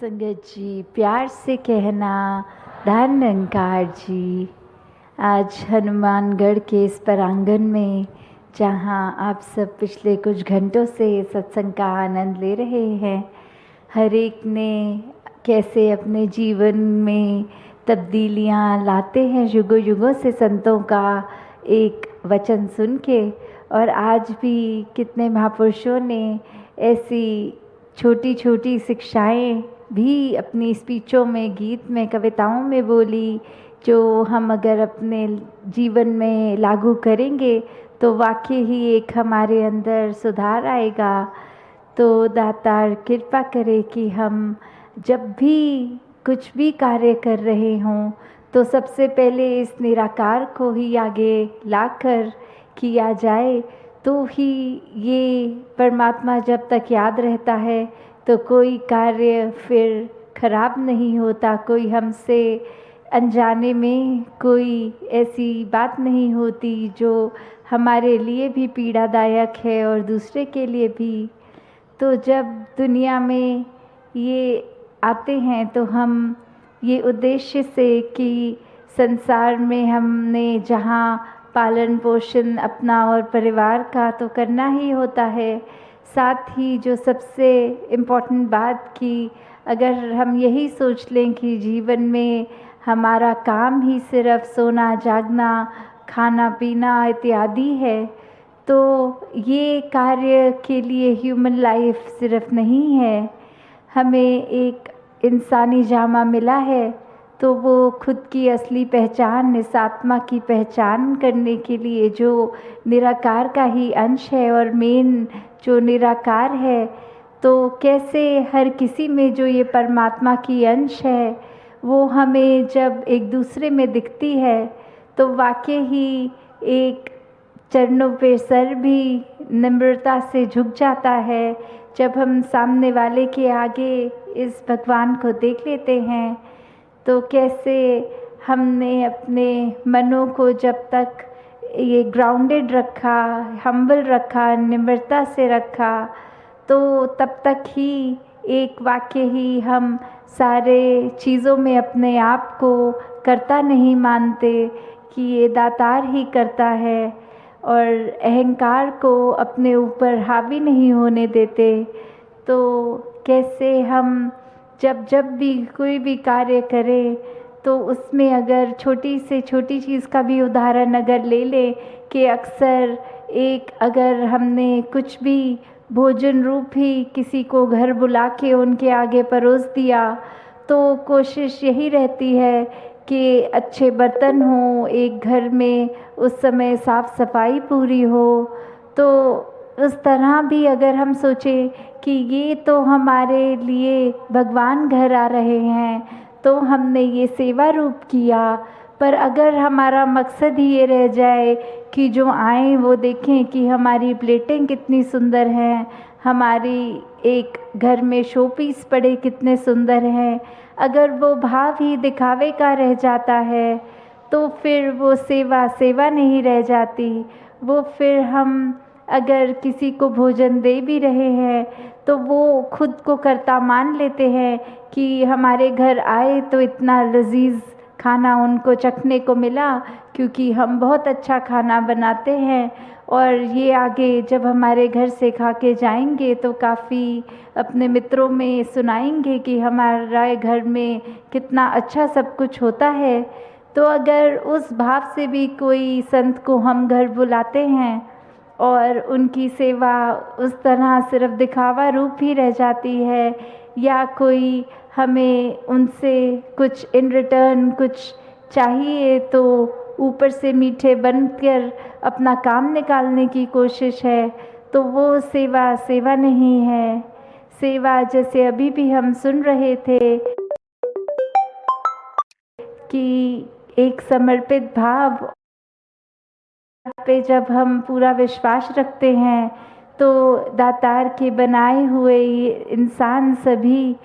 संगत जी, प्यार से कहना धन निरंकार जी। आज हनुमानगढ़ के इस प्रांगण में जहाँ आप सब पिछले कुछ घंटों से सत्संग का आनंद ले रहे हैं, हर एक ने कैसे अपने जीवन में तब्दीलियाँ लाते हैं युगों युगों से संतों का एक वचन सुन के। और आज भी कितने महापुरुषों ने ऐसी छोटी छोटी शिक्षाएं भी अपनी स्पीचों में, गीत में, कविताओं में बोली, जो हम अगर अपने जीवन में लागू करेंगे तो वाकई ही एक हमारे अंदर सुधार आएगा। तो दातार कृपा करे कि हम जब भी कुछ भी कार्य कर रहे हों तो सबसे पहले इस निराकार को ही आगे लाकर किया जाए, तो ही ये परमात्मा जब तक याद रहता है तो कोई कार्य फिर खराब नहीं होता। कोई हमसे अनजाने में कोई ऐसी बात नहीं होती जो हमारे लिए भी पीड़ादायक है और दूसरे के लिए भी। तो जब दुनिया में ये आते हैं तो हम ये उद्देश्य से कि संसार में हमने जहाँ पालन पोषण अपना और परिवार का तो करना ही होता है, साथ ही जो सबसे इम्पोर्टेंट बात कि अगर हम यही सोच लें कि जीवन में हमारा काम ही सिर्फ सोना जागना खाना पीना इत्यादि है, तो ये कार्य के लिए ह्यूमन लाइफ सिर्फ नहीं है। हमें एक इंसानी जामा मिला है तो वो खुद की असली पहचान, इस आत्मा की पहचान करने के लिए जो निराकार का ही अंश है और मेन जो निराकार है, तो कैसे हर किसी में जो ये परमात्मा की अंश है वो हमें जब एक दूसरे में दिखती है तो वाकई ही एक चरणों पे सर भी नम्रता से झुक जाता है। जब हम सामने वाले के आगे इस भगवान को देख लेते हैं तो कैसे हमने अपने मनों को जब तक ये ग्राउंडेड रखा, हम्बल रखा, निम्रता से रखा, तो तब तक ही एक वाक्य ही हम सारे चीज़ों में अपने आप को करता नहीं मानते कि ये दातार ही करता है, और अहंकार को अपने ऊपर हावी नहीं होने देते। तो कैसे हम जब भी कोई भी कार्य करें तो उसमें अगर छोटी से छोटी चीज़ का भी उदाहरण अगर ले लें कि अक्सर एक अगर हमने कुछ भी भोजन रूप ही किसी को घर बुला के उनके आगे परोस दिया तो कोशिश यही रहती है कि अच्छे बर्तन हो, एक घर में उस समय साफ सफाई पूरी हो। तो उस तरह भी अगर हम सोचें कि ये तो हमारे लिए भगवान घर आ रहे हैं तो हमने ये सेवा रूप किया, पर अगर हमारा मकसद ही ये रह जाए कि जो आए वो देखें कि हमारी प्लेटें कितनी सुंदर हैं, हमारी एक घर में शो पीस पड़े कितने सुंदर हैं, अगर वो भाव ही दिखावे का रह जाता है तो फिर वो सेवा सेवा नहीं रह जाती। वो फिर हम अगर किसी को भोजन दे भी रहे हैं तो वो खुद को कर्ता मान लेते हैं कि हमारे घर आए तो इतना लजीज खाना उनको चखने को मिला क्योंकि हम बहुत अच्छा खाना बनाते हैं, और ये आगे जब हमारे घर से खा के जाएंगे तो काफ़ी अपने मित्रों में सुनाएंगे कि हमारे घर में कितना अच्छा सब कुछ होता है। तो अगर उस भाव से भी कोई संत को हम घर बुलाते हैं और उनकी सेवा उस तरह सिर्फ दिखावा रूप ही रह जाती है, या कोई हमें उनसे कुछ इन रिटर्न कुछ चाहिए तो ऊपर से मीठे बनकर अपना काम निकालने की कोशिश है, तो वो सेवा सेवा नहीं है। सेवा जैसे अभी भी हम सुन रहे थे कि एक समर्पित भाव पे जब हम पूरा विश्वास रखते हैं तो दातार के बनाए हुए ये इंसान सभी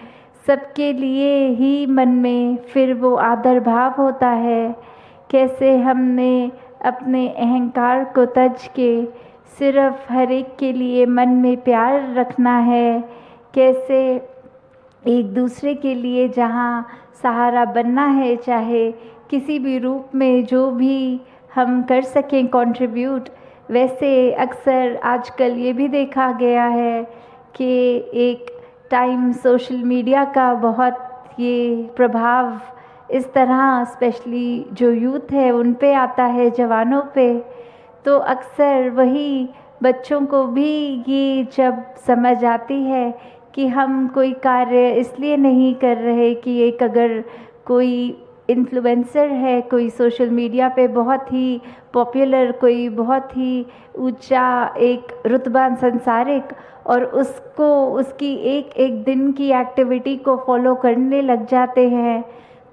सबके लिए ही मन में फिर वो आदर भाव होता है। कैसे हमने अपने अहंकार को तज के सिर्फ हर एक के लिए मन में प्यार रखना है, कैसे एक दूसरे के लिए जहाँ सहारा बनना है, चाहे किसी भी रूप में जो भी हम कर सकें कंट्रीब्यूट। वैसे अक्सर आजकल ये भी देखा गया है कि एक टाइम सोशल मीडिया का बहुत ये प्रभाव इस तरह स्पेशली जो यूथ है उन पे आता है, जवानों पे। तो अक्सर वही बच्चों को भी ये जब समझ आती है कि हम कोई कार्य इसलिए नहीं कर रहे कि एक अगर कोई इन्फ्लुएंसर है, कोई सोशल मीडिया पे बहुत ही पॉपुलर, कोई बहुत ही ऊंचा एक रुतबा संसारिक, और उसको उसकी एक एक दिन की एक्टिविटी को फॉलो करने लग जाते हैं,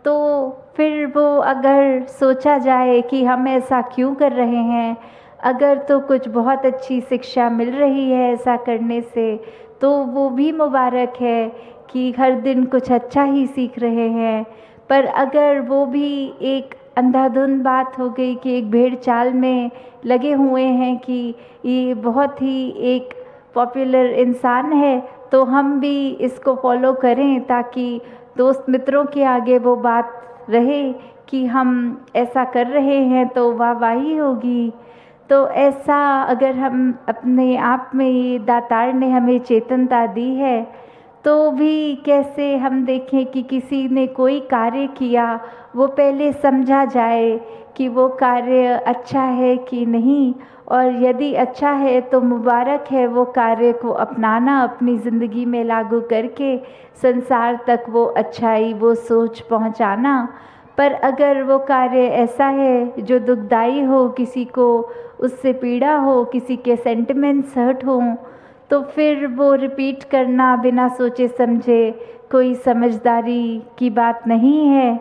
तो फिर वो अगर सोचा जाए कि हम ऐसा क्यों कर रहे हैं, अगर तो कुछ बहुत अच्छी शिक्षा मिल रही है ऐसा करने से, तो वो भी मुबारक है कि हर दिन कुछ अच्छा ही सीख रहे हैं। पर अगर वो भी एक अंधाधुंध बात हो गई कि एक भेड़ चाल में लगे हुए हैं कि ये बहुत ही एक पॉपुलर इंसान है, तो हम भी इसको फॉलो करें ताकि दोस्त मित्रों के आगे वो बात रहे कि हम ऐसा कर रहे हैं तो वाहवाही होगी। तो ऐसा अगर हम अपने आप में, ये दातार ने हमें चेतनता दी है, तो भी कैसे हम देखें कि किसी ने कोई कार्य किया, वो पहले समझा जाए कि वो कार्य अच्छा है कि नहीं, और यदि अच्छा है तो मुबारक है वो कार्य को अपनाना, अपनी ज़िंदगी में लागू करके संसार तक वो अच्छाई, वो सोच पहुंचाना। पर अगर वो कार्य ऐसा है जो दुखदाई हो, किसी को उससे पीड़ा हो, किसी के सेंटिमेंट्स हर्ट हों, तो फिर वो रिपीट करना बिना सोचे समझे कोई समझदारी की बात नहीं है।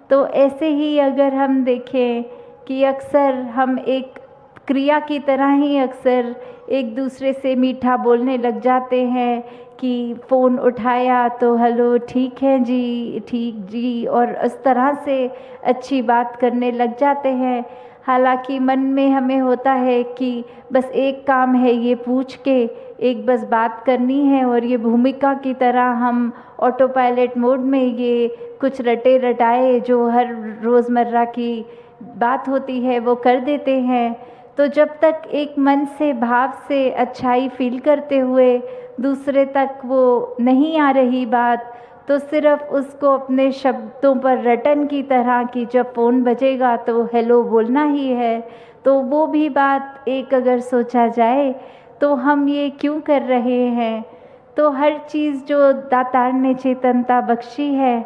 तो ऐसे ही अगर हम देखें कि अक्सर हम एक क्रिया की तरह ही अक्सर एक दूसरे से मीठा बोलने लग जाते हैं कि फ़ोन उठाया तो हेलो ठीक है जी, ठीक जी, और इस तरह से अच्छी बात करने लग जाते हैं। हालांकि मन में हमें होता है कि बस एक काम है, ये पूछ के एक बस बात करनी है, और ये भूमिका की तरह हम ऑटो पायलट मोड में ये कुछ रटे रटाए जो हर रोज़मर्रा की बात होती है वो कर देते हैं। तो जब तक एक मन से, भाव से अच्छाई फील करते हुए दूसरे तक वो नहीं आ रही बात, तो सिर्फ उसको अपने शब्दों पर रटन की तरह कि जब फ़ोन बजेगा तो हेलो बोलना ही है, तो वो भी बात एक अगर सोचा जाए तो हम ये क्यों कर रहे हैं। तो हर चीज़ जो दातार ने चेतनता बख्शी है,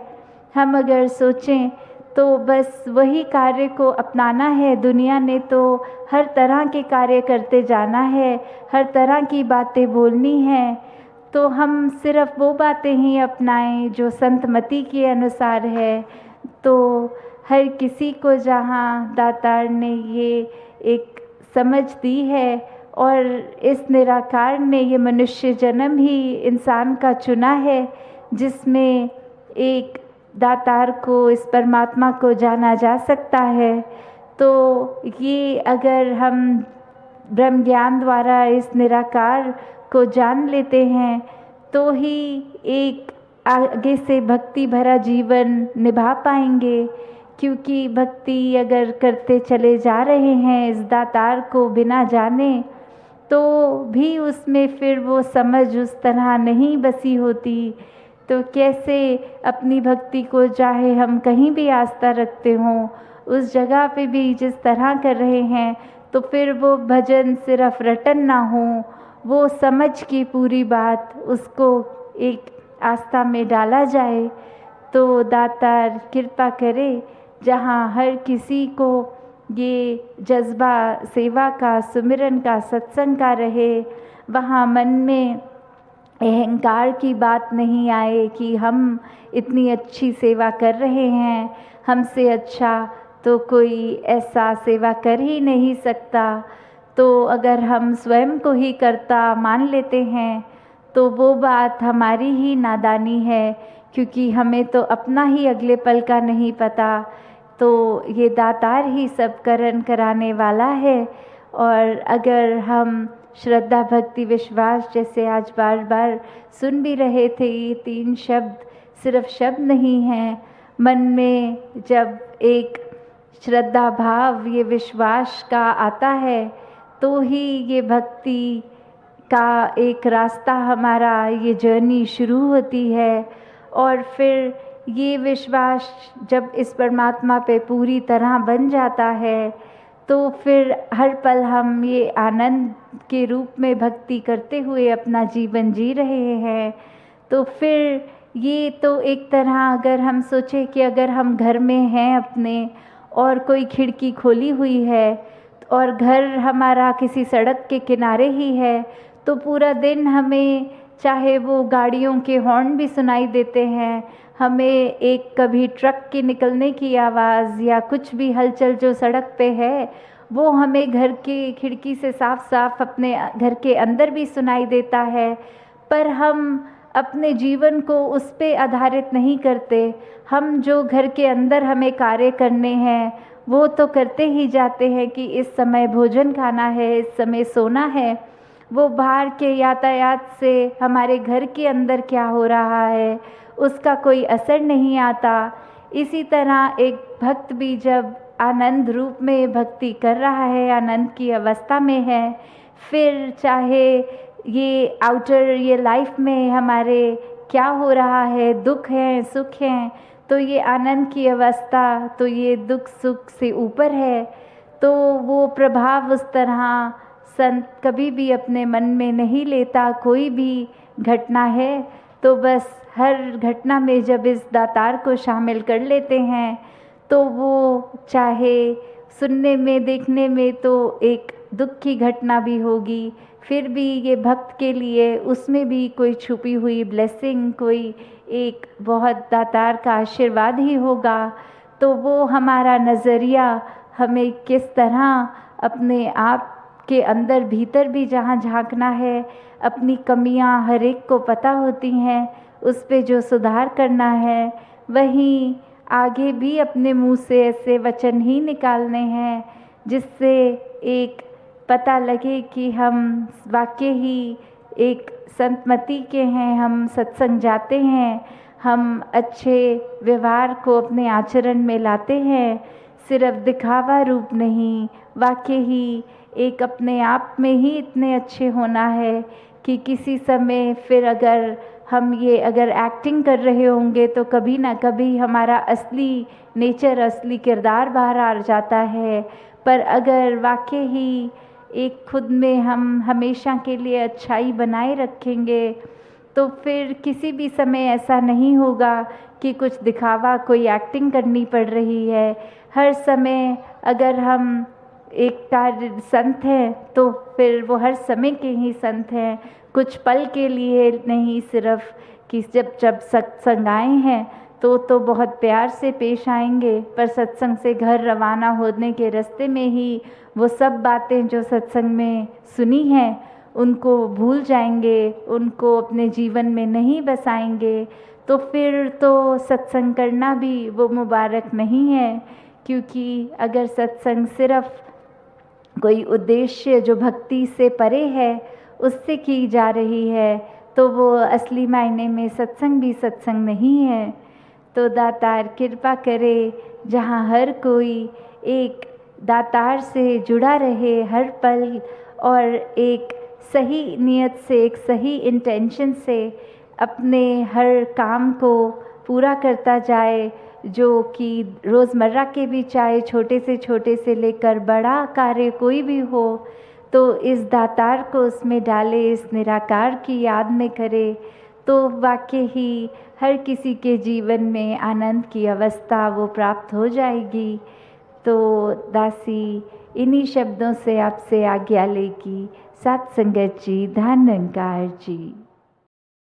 हम अगर सोचें तो बस वही कार्य को अपनाना है। दुनिया ने तो हर तरह के कार्य करते जाना है, हर तरह की बातें बोलनी हैं, तो हम सिर्फ वो बातें ही अपनाएं जो संत मति के अनुसार है। तो हर किसी को जहाँ दातार ने ये एक समझ दी है, और इस निराकार ने ये मनुष्य जन्म ही इंसान का चुना है, जिसमें एक दातार को, इस परमात्मा को जाना जा सकता है। तो ये अगर हम ब्रह्म ज्ञान द्वारा इस निराकार को जान लेते हैं, तो ही एक आगे से भक्ति भरा जीवन निभा पाएंगे। क्योंकि भक्ति अगर करते चले जा रहे हैं इस दातार को बिना जाने, तो भी उसमें फिर वो समझ उस तरह नहीं बसी होती। तो कैसे अपनी भक्ति को, चाहे हम कहीं भी आस्था रखते हों, उस जगह पे भी जिस तरह कर रहे हैं, तो फिर वो भजन सिर्फ रटन ना हो, वो समझ की पूरी बात उसको एक आस्था में डाला जाए। तो दातार कृपा करे जहाँ हर किसी को ये जज्बा सेवा का, सुमिरन का, सत्संग का रहे, वहाँ मन में अहंकार की बात नहीं आए कि हम इतनी अच्छी सेवा कर रहे हैं, हमसे अच्छा तो कोई ऐसा सेवा कर ही नहीं सकता। तो अगर हम स्वयं को ही कर्ता मान लेते हैं तो वो बात हमारी ही नादानी है, क्योंकि हमें तो अपना ही अगले पल का नहीं पता। तो ये दातार ही सब करन कराने वाला है। और अगर हम श्रद्धा, भक्ति, विश्वास, जैसे आज बार बार सुन भी रहे थे, ये 3 शब्द सिर्फ शब्द नहीं हैं। मन में जब एक श्रद्धा भाव, ये विश्वास का आता है, तो ही ये भक्ति का एक रास्ता, हमारा ये जर्नी शुरू होती है। और फिर ये विश्वास जब इस परमात्मा पे पूरी तरह बन जाता है, तो फिर हर पल हम ये आनंद के रूप में भक्ति करते हुए अपना जीवन जी रहे हैं। तो फिर ये तो एक तरह, अगर हम सोचें कि अगर हम घर में हैं अपने और कोई खिड़की खोली हुई है और घर हमारा किसी सड़क के किनारे ही है, तो पूरा दिन हमें चाहे वो गाड़ियों के हॉर्न भी सुनाई देते हैं, हमें एक कभी ट्रक के निकलने की आवाज़ या कुछ भी हलचल जो सड़क पे है वो हमें घर की खिड़की से साफ साफ अपने घर के अंदर भी सुनाई देता है। पर हम अपने जीवन को उस पे आधारित नहीं करते। हम जो घर के अंदर हमें कार्य करने हैं वो तो करते ही जाते हैं कि इस समय भोजन खाना है, इस समय सोना है। वो बाहर के यातायात से हमारे घर के अंदर क्या हो रहा है उसका कोई असर नहीं आता। इसी तरह एक भक्त भी जब आनंद रूप में भक्ति कर रहा है, आनंद की अवस्था में है, फिर चाहे ये आउटर ये लाइफ में हमारे क्या हो रहा है, दुख है सुख है, तो ये आनंद की अवस्था तो ये दुख सुख से ऊपर है। तो वो प्रभाव उस तरह संत कभी भी अपने मन में नहीं लेता। कोई भी घटना है तो बस हर घटना में जब इस दातार को शामिल कर लेते हैं तो वो चाहे सुनने में देखने में तो एक दुख की घटना भी होगी, फिर भी ये भक्त के लिए उसमें भी कोई छुपी हुई ब्लेसिंग, कोई एक बहुत दातार का आशीर्वाद ही होगा। तो वो हमारा नज़रिया हमें किस तरह अपने आप के अंदर भीतर भी जहाँ झांकना है, अपनी कमियाँ हर एक को पता होती हैं, उस पे जो सुधार करना है, वहीं आगे भी अपने मुंह से ऐसे वचन ही निकालने हैं जिससे एक पता लगे कि हम वाकई ही एक संतमति के हैं, हम सत्संग जाते हैं, हम अच्छे व्यवहार को अपने आचरण में लाते हैं, सिर्फ दिखावा रूप नहीं, वाकई ही एक अपने आप में ही इतने अच्छे होना है कि किसी समय फिर अगर हम ये अगर एक्टिंग कर रहे होंगे तो कभी ना कभी हमारा असली नेचर, असली किरदार बाहर आ जाता है। पर अगर वाकई ही एक खुद में हम हमेशा के लिए अच्छाई बनाए रखेंगे तो फिर किसी भी समय ऐसा नहीं होगा कि कुछ दिखावा, कोई एक्टिंग करनी पड़ रही है। हर समय अगर हम एक कार्य संत हैं तो फिर वो हर समय के ही संत हैं, कुछ पल के लिए नहीं, सिर्फ कि जब सत्संग आए हैं तो बहुत प्यार से पेश आएंगे, पर सत्संग से घर रवाना होने के रास्ते में ही वो सब बातें जो सत्संग में सुनी हैं उनको भूल जाएंगे, उनको अपने जीवन में नहीं बसाएंगे। तो फिर तो सत्संग करना भी वो मुबारक नहीं है, क्योंकि अगर सत्संग सिर्फ कोई उद्देश्य जो भक्ति से परे है उससे की जा रही है तो वो असली मायने में सत्संग भी सत्संग नहीं है। तो दातार कृपा करे जहाँ हर कोई एक दातार से जुड़ा रहे हर पल, और एक सही नियत से, एक सही इंटेंशन से अपने हर काम को पूरा करता जाए, जो कि रोज़मर्रा के भी चाहे छोटे से लेकर बड़ा कार्य कोई भी हो तो इस दातार को उसमें डाले, इस निराकार की याद में करे, तो वाकई ही हर किसी के जीवन में आनंद की अवस्था वो प्राप्त हो जाएगी। तो दासी इन्हीं शब्दों से आपसे आज्ञा लेगी। सत्संगत जी, धन्यकार जी।